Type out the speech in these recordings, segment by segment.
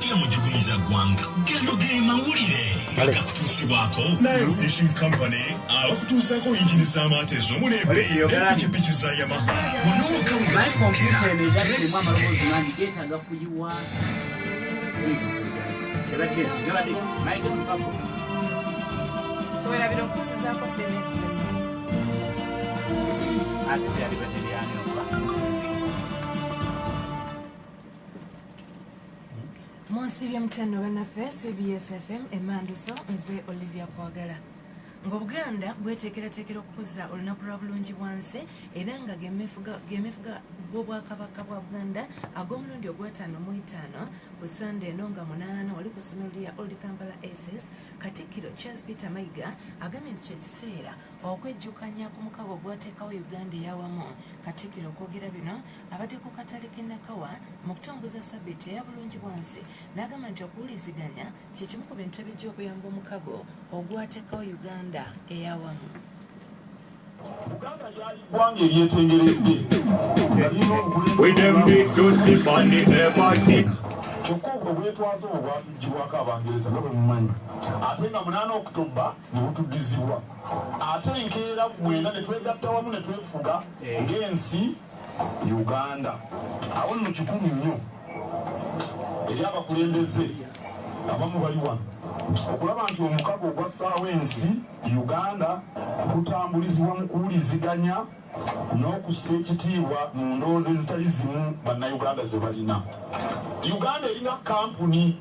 yamujugumiza gwanga gano ge mawulire agakutuusibwako Live Fishing Company abakutuusako yingini z'amaato ez'omulembe n'epikipiki za Yamaha Monsi by'omutendo bannaffe CBS FM emanduso nze Olivia Kwagala. Ng'Obuganda bweteekerateekera okukuza olunaku lwa bulungibwansi era nga gemefuga bw'Obwakabaka bwa Buganda ag'omulundi ogw'ataano mu etaano ku Sunday eno nga 8 wali ku ssomero lya Old Kampala SS Katikkiro Charles Peter Mayiga agambye nti kye kiseera okwejjukanya ku mukabo ogwateekawo Uganda eyawamu. Katikkiro okwogera bino abadde ku katale k'e Nakawa mu kutongoza sabbiiti eya bulungibwansi n'agamba nti okuwuliziganya kye kimu ku bintu ebijja okuyamba omukabo ogwateekawo Uganda eyawamu. Uganda yali ggwanga eryetengeredde kyokka obwo bwetwaze obwo bwatuggyibwako Abangereza nga bwe mumanyi ate nga 8 Oktoba ne butuddizibwa ate enkeera ku 9 ne twegatta wamu ne twefuga ng'ensi Uganda. Awo nno kikulu nnyo eri abakulembeze abamu bali wano okulaba nti omukabo ogwassaawo ensi Uganda gutambulizibwa mu kuwuliziganya n'okussa ekitiibwa mu ndowooza ezitali zimu bannayuganda ze balina. Uganda erina kampuni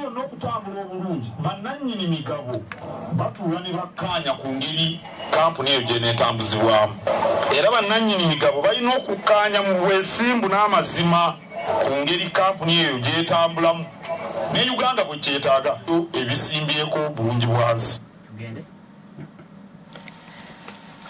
yonna okutambula obulungi bannannyini migabo batuula ne bakkaanya ku ngeri kampuni eyo gy'eneetambuzibwamu era bannannyini migabo balina okukkaanya mu bwesimbu n'amazima ku ngeri kampuni eyo gy'etambulamu ne Uganda bwe kyetaaga ebisimbyeko bulungi bwansi.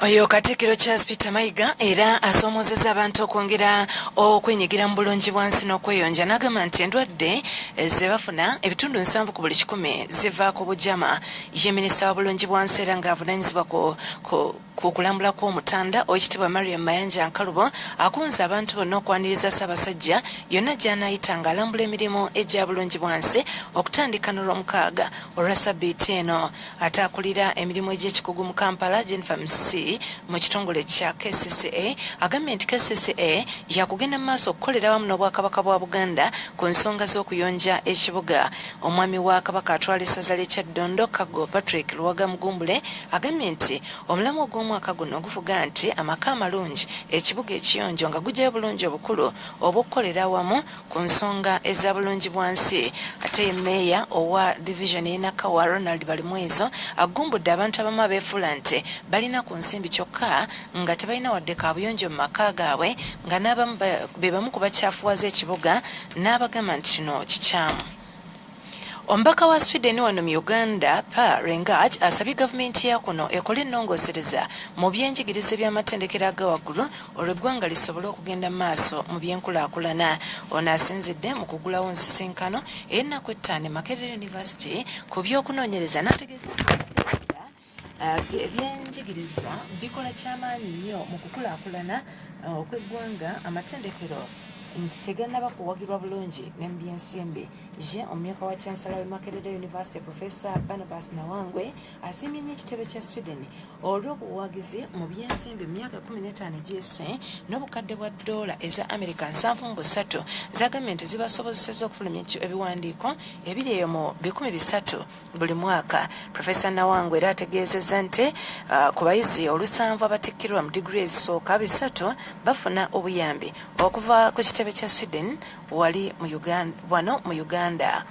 Oyo Katikkiro Charles Peter Mayiga era asoomozeza abantu okwongera okwenyigira mu bulungi bwansi n'okweyonja n'agamba nti endwadde ze bafuna ebitundu 7 ku buli 100 ziva ku bujama. Ye minisita wa bulungi bwansi era ng'avunanyizibwa ku kulambula kw'omutanda Oweekitiibwa Mariam Mayanja Nkalubo akunze abantu bonna okwaniriza Ssaabasajja yonna gy'anaayita ng'alambula emirimu egya bulungi bwansi okutandika n'olw'omukaaga olwa sabbiiti eno. Ate akulira emirimu egy'ekikugu mu Kampala Jennifer Msi mu kitongole kya KCCA agambye nti KCCA yakugenda mu maaso okukolera wamu n'Obwakabaka bwa Buganda ku nsonga z'okuyonja ekibuga. Omwami wa Kabaka atwala essaza ly'Ekyaddondo Kago Patrick Luwaga Mugumbule agambye nti omulamu ogw'omwaka guno gufuga nti amaka amalungi ekibuga ekiyonjo nga gujjayo bulungi obukulu obw'okukolera wamu ku nsonga eza bulungi bwansi. Ate meeya owa division y'e Nakawa Ronald Balimwezo agumbudde abantu abamu abeefuula nti balina ku nsimbi kyokka nga tebalina wadde kaabuyonjo mu maka gaabwe nga n'abamu be bamu ku bakyafuwaza ekibuga n'abagamba nti kino kikyamu. Omubaka wa Sweden wano mu Uganda Pa Rengaj asabye gavumenti ya kuno ekole ennongoosereza mu byenjigiriza by'amatendekero aga waggulu olw'eggwanga lisobole okugenda mu maaso mu byenkulaakulana. Ono asinzidde mu kugulawo nsisinkano ey'ennaku 5 Makerere University ku by'okunoonyereza n'ategeeza ebyenjigiriza bikola kyamaanyi nnyo mu kukulaakulana okw'eggwanga amatendekero nti tegannaba kuwagirwa bulungi ne mu byensimbi. Ye omumyuka wa Chancellor wa Makerere University Professor Barnabas Nawangwe asiimye nnyo ekitebe kya Sweden olw'obuwagizi mu byensimbi mu myaka 15 egy'esse n'obukadde bwa $7 z'agambye nti zibasobozesezza okufulumya ebiwandiiko ebiri eyo mu 300 buli mwaka. Professor Nawangwe era ategeezezza nti ku bayizi 7 abatikkirwa mu diguri ezisooka 3 bafuna obuyambi okuva ku kitebe kya Sweden wali mu Uganda.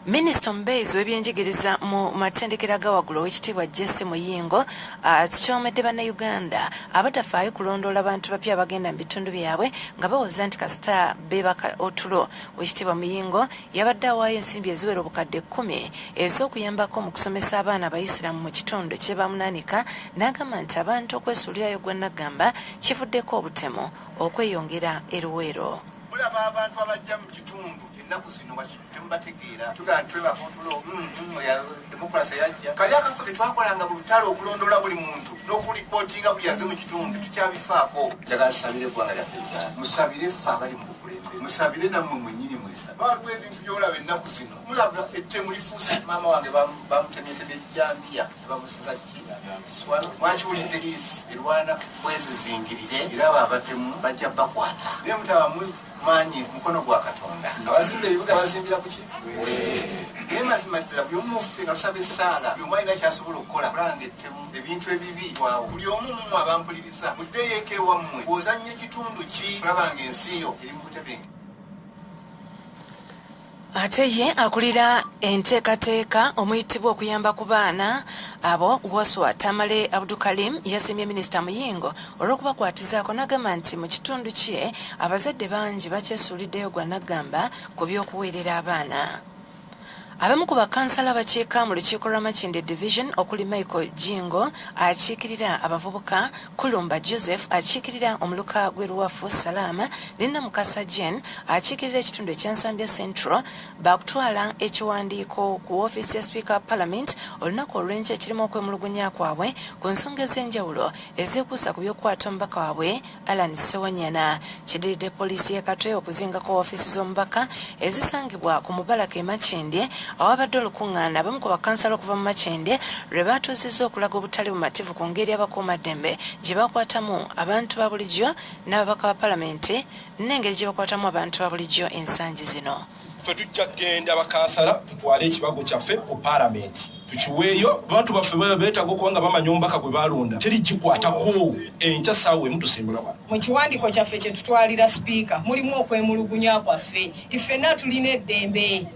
Minisita omubeezi w'ebyenjigiriza mu matendekero aga waggulu Oweekitiibwa Jesse Muyingo akyomedde bannayuganda abatafaayo kulondoola abantu bapya abagenda mu bitundu byabwe nga bawoza nti kasita beebaka otulo. Oweekitiibwa Muyingo yabadde awaayo ensimbi eziwera obukadde 10 ez'okuyambako mu kusomesa abaana abayisiraamu mu kitundu kye bamunaanika n'agamba nti abantu okwesuulirayo gwannagamba kivuddeko obutemu okweyongera eruweero. Mulaba abantu abajja mu kitundu ennaku zino temubategeera tugamba twebaka otulo ya demokrasi yajja kali akaso ke twakolanga mu lutalo okulondoola buli muntu n'okuripootinga buli yaze mu kitundu tukyabifaako. Njagala tusabire eggwanga lyaffe Uganda, musabire ffe abali mu bukulembeze, musabire nammwe mwennyini bampulisa waliwo ebintu byolaba ennaku zino mulaba ettemu lifuuse maama wange bamutemyetemye ejjambiya bamusiza mwakiwulidde liisi erwana bwezizingirire era abo abatemu bajja bakwata naye mutabamu manyi mukono gwa Katonda abazimba ebibuga bazimbira ku ki naye mazima ddala buli omu ffe nga tusaba essaala buli omu alina kyasobola okukola kulanga ettemu ebintu ebibi wawo buli omu mu abampuliriza muddeyo eka ewammwe bw'ozannya ekitundu ki kulaba ng'ensi yo eri mu butebenge. Ate ye akulira enteekateeka omuyitibwa okuyamba ku baana abo Waswa Tamale Abdukalim yasimye Minisita Muyingo olw'okubakwatizaako n'agamba nti mu kitundu kye abazadde bangi bakyesuuliddeyo gwa n'agamba ku by'okuweerera abaana. Abamu ku bakansala abakiika mu lukiiko lwa Makinde Division okuli Michael Jingo akiikirira abavubuka, Kulumba Joseph akiikirira omuluka gw'Eruwafu Salama ne Namukasa Jen akiikirira ekitundu ekyansambya Central bakutwala ekiwandiiko ku woofiisi ya Speaker Parliament olunaku olw'enkya ekirimu okwemulugunya kwabwe ku nsonga ez'enjawulo ezeekuusa ku by'okukwata omubaka waabwe Alan Sewanyana. Kiddiridde poliisi y'e Katwe okuzingako woofiisi z'omubaka ezisangibwa ku Mubalaka e Makindye awabadde olukuŋŋaana abamu ku bakansala okuva mu Makindye lwe baatuuzizza okulaga obutali bumativu ku ngeri abakuumaddembe gye bakwatamu abantu ba bulijjo n'ababaka ba palamenti n'engeri gye bakwatamu abantu ba bulijjo ensangi zino. Ffe tujja kgenda bakansala tutwale ekibago kyaffe ku palamenti tukiweeyo abantu baffe beetaaga okuba nga bamanya omubaka gwe balonda teri gikwatako enkya ssaawa emu tusimbula wano. Mu kiwandiiko kyaffe kye tutwalira sipiika mulimu okwemulugunya kwaffe ti ffenna tulina eddembe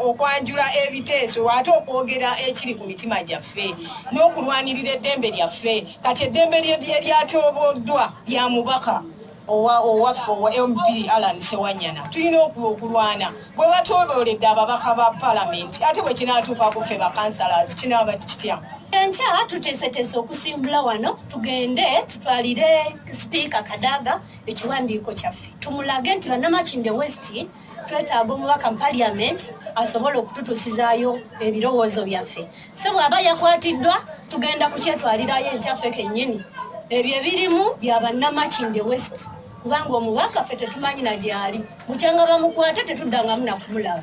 okwanjula ebiteeso ate okwogera ekiri ku mitima gyaffe n'okulwanirira eddembe lyaffe. Kati eddembe eryatooboddwa lya mubaka owaffe owa MP Alan Sewanyana tulina okulwana bwe batooboledde ababaka ba palamenti ate bwe kinaatuuka ku ffe bakansalas kinaaba kitya. Enkya tuteeseteese okusimbula wano tugende tutwalire sipiika Kadaga ekiwandiiko kyaffe tumulage nti Bannamakinde West twetaaga omubaka mu palamenti asobola okututuusizaayo ebirowoozo byaffe. So bw'aba yakwatiddwa tugenda kukyetwalirayo enkyaffe kennyini ebyo ebirimu bya Bannamakinde West kubanga omubaka ffe tetumanyi na gyali bukyanga bamukwate tetuddangamu nakumulaba.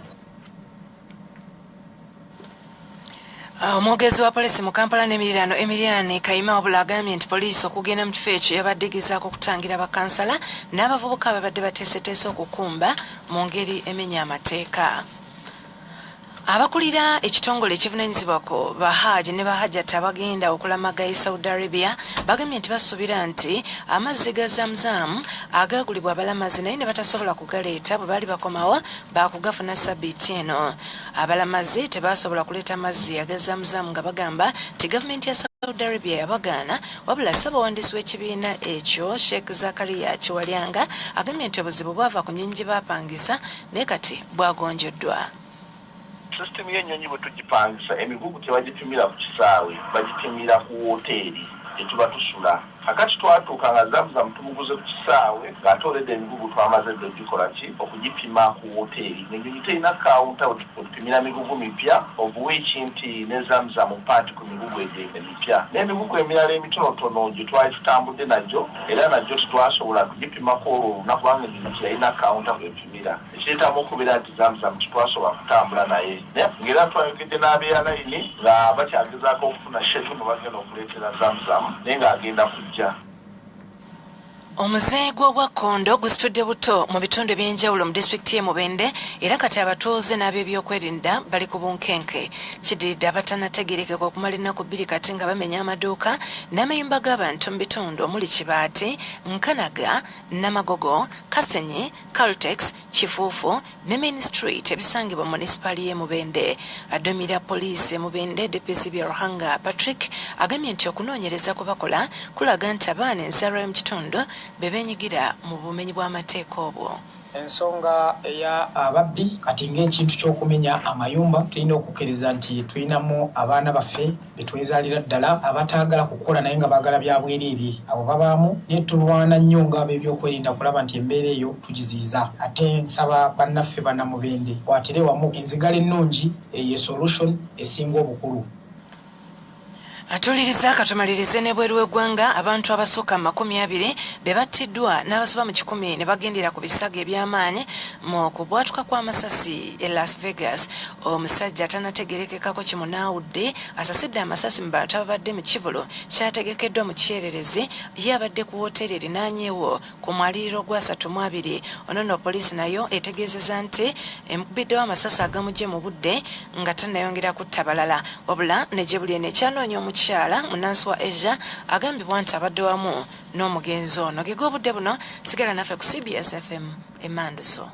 Omwogezi wa poliisi mu Kampala n'emiriraano Emilian Kayima wabula agambye nti poliisi okugenda mu kifo ekyo yabadde egezaako okutangira bakansala n'abavubuka ababadde bateeseteese okukumba mu ngeri emenya amateeka. Abakulira ekitongole ekivunaanyizibwako Bahaji ne Bahajjati abagenda okulamaga e Saudi Arabia bagambye nti basuubira nti amazzi ga Zamzam agaagulibwa abalamazi naye ne batasobola kugaleeta bwe baali bakomawo baakugafuna sabbiiti eno. Abalamazi tebasobola kuleeta amazzi aga Zamzam nga bagamba nti gavumenti ya Saudi Arabia yabagaana wabula ssaabawandiisi w'ekibiina ekyo Sheikh Zakaria Kiwalyanga agambye nti obuzibu bwava ku nnyonyi gye baapangisa naye kati bwagonjoddwa. System y'ennyonyi bwe tugipangisa emigugu tebagipimira ku kisaawe bagipimira ku woteeri etuba tusula. Kakati twatuuka nga Zamzam tumuguze ku kisaawe ng'atoledde emigugu twamaze dde gikola ki okugipima ku woteeri. N'ennyonyi terina kawunta otupimira migugu mipya obuwiiki nti ne Zamzam mpaati ku migugu egyo emipya. N'emigugu emirala emitonotono gye twali tutambudde nagyo era nagyo tetwasobola kugipimako olwo olunaku kubanga ennyonyi teyalina kawunta kwepimira. Ekireetamu okubeera nti Zamzam tetwasobola kutambula naye. Ng'era twayogedde n'abeeralayini nga bakyagezaako okufuna shedu bagenda okuleetera Zamzam naye ng'agenda kujja. Omuze gw'obwakkondo gusitudde buto mu bitundu eby'enjawulo mu disitulikiti y'e Mubende era kati abatuuze n'ab'ebyokwerinda bali ku bunkenke. Kiddiridde abatanategeerekeka okumala ennaku bbiri kati nga bamenya amaduuka n'amayumba g'abantu mu bitundu omuli Kibaati, Nkanaga, Namagogo, Kasenyi, Caltex, Kifuufu ne Main Street ebisangibwa mu munisipaali y'e Mubende. Aduumira poliisi e Mubende DPC Ruhanga Patrick agambye nti okunoonyereza kwe bakola kulaga nti abaana ensaalwa y'omu kitundu bebenyigira mu bumenyi bw'amateeka obwo. Ensonga eya ababbi kati ng'ekintu ky'okumenya amayumba tulina okukkiriza nti tulinamu abaana baffe betwezaalira ddala abataagala kukola naye nga baagala bya bwereere abo babaamu naye tulwana nnyo ng'ab'ebyokwerinda kulaba nti embeera eyo tugiziiza. Ate nsaba bannaffe Bannamubende kwatire wamu enzigala ennungi eyo solution esinga obukulu. Atuliriza katumalirize n'ebweru w'eggwanga abantu abasukka 20 be battiddwa n'abasoba mu 10 ne bagendera ku bisago eby'amaanyi mu kubwatuka kw'amasasi e Las Vegas. Omusajja atanategerekekako kimunaawudde asasidde amasasi mu bantu ababadde mu kivulo kyategekeddwa mu kyererezi ye abadde ku woteeri erinaanyeewo ku mwaliriro gwa 32. Ono nno poliisi nayo etegeezezza nti emukubiddewo amasasi agamugye mu budde nga tannayongera kutta balala wabula ne gye buli eno ekyanoonya omukyala munansi wa Asia agambibwa nti abadde wamu n'omugenzi ono. Ge g'obudde buno sigala naffe ku CBS FM Emanduso.